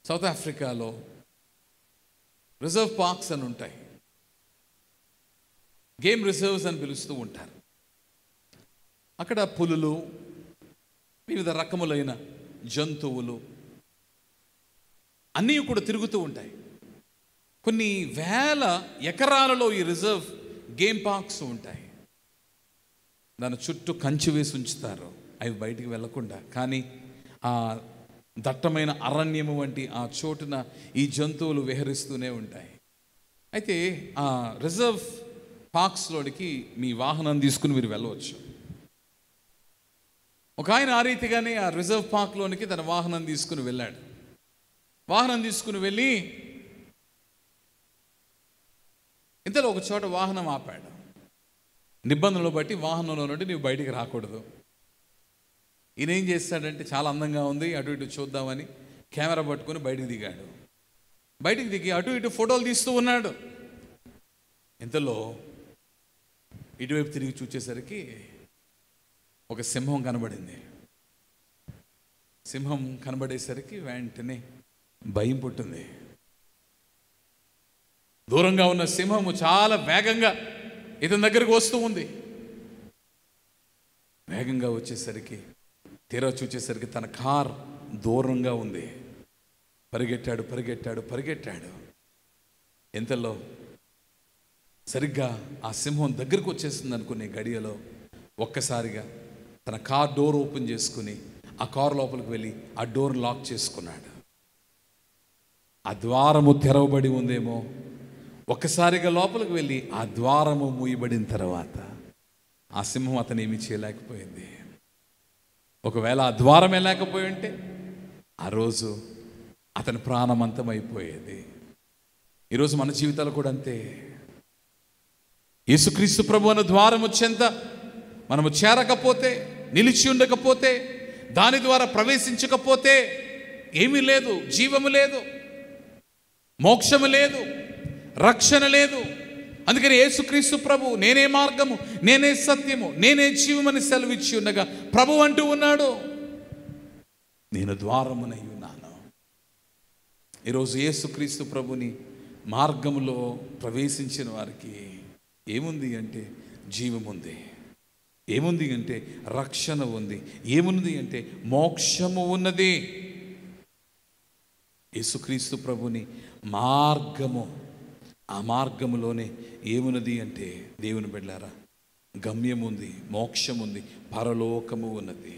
South ఆఫ్రికాలో reserve parks అని ఉంటాయి, గేమ్ రిజర్వ్స్ అని పిలుస్తూ ఉంటారు. అక్కడ పులులు, వివిధ రకములైన జంతువులు అన్నీ కూడా తిరుగుతూ ఉంటాయి. కొన్ని వేల ఎకరాలలో ఈ రిజర్వ్ గేమ్ పార్క్స్ ఉంటాయి. దాని చుట్టూ కంచె వేసి ఉంచుతారు, అవి బయటికి వెళ్లకుండా. కానీ ఆ దట్టమైన అరణ్యము వంటి ఆ చోటున ఈ జంతువులు విహరిస్తూనే ఉంటాయి. అయితే ఆ రిజర్వ్ పార్క్స్లోనికి మీ వాహనం తీసుకుని మీరు వెళ్ళవచ్చు. ఒక ఆయన ఆ రీతిగానే ఆ రిజర్వ్ పార్క్లోనికి తన వాహనం తీసుకుని వెళ్ళాడు. వాహనం తీసుకుని వెళ్ళి ఇంతలో ఒక చోట వాహనం ఆపాడు. నిబంధనలు బట్టి వాహనంలో నుండి నీవు బయటికి రాకూడదు. ఈయన ఏం చేస్తాడంటే, చాలా అందంగా ఉంది, అటు ఇటు చూద్దామని కెమెరా పట్టుకొని బయటికి దిగాడు. బయటికి దిగి అటు ఇటు ఫోటోలు తీస్తూ ఉన్నాడు. ఇంతలో ఇటువైపు తిరిగి చూసేసరికి ఒక సింహం కనబడింది. సింహం కనబడేసరికి వెంటనే భయం పుట్టింది. దూరంగా ఉన్న సింహము చాలా వేగంగా ఇతని దగ్గరకు వస్తూ ఉంది. వేగంగా వచ్చేసరికి తీరా చూచేసరికి తన కార్ దూరంగా ఉంది. పరిగెట్టాడు పరిగెట్టాడు పరిగెట్టాడు. ఎంతలో సరిగ్గా ఆ సింహం దగ్గరకు వచ్చేస్తుంది అనుకునే గడియలో ఒక్కసారిగా తన కార్ డోర్ ఓపెన్ చేసుకుని ఆ కార్ లోపలికి వెళ్ళి ఆ డోర్ లాక్ చేసుకున్నాడు. ఆ ద్వారము తెరవబడి ఉందేమో. ఒక్కసారిగా లోపలికి వెళ్ళి ఆ ద్వారము మూయబడిన తర్వాత ఆ సింహం అతను ఏమీ చేయలేకపోయింది. ఒకవేళ ఆ ద్వారం లేకపోయి ఉంటే ఆ రోజు అతని ప్రాణమంతం అయిపోయేది. ఈరోజు మన జీవితాలు కూడా అంతే. యేసుక్రీస్తు ప్రభు అన్న ద్వారము చెంత మనము చేరకపోతే, నిలిచి ఉండకపోతే, దాని ద్వారా ప్రవేశించకపోతే ఏమీ లేదు, జీవము లేదు, మోక్షము లేదు, రక్షణ లేదు. అందుకని యేసుక్రీస్తు ప్రభు నేనే మార్గము, నేనే సత్యము, నేనే జీవమని సెలవిచ్చి ఉండగా ప్రభు అంటూ ఉన్నాడు, నేను ద్వారమునై ఉన్నాను. ఈరోజు యేసుక్రీస్తు ప్రభుని మార్గములో ప్రవేశించిన వారికి ఏముంది అంటే జీవముంది, ఏముంది అంటే రక్షణ ఉంది, ఏముంది అంటే మోక్షము ఉన్నది. యేసుక్రీస్తు ప్రభుని మార్గము, ఆ మార్గములోనే ఏమున్నది అంటే దేవుని బిడ్డలారా గమ్యం ఉంది, మోక్షం ఉంది, పరలోకము ఉన్నది.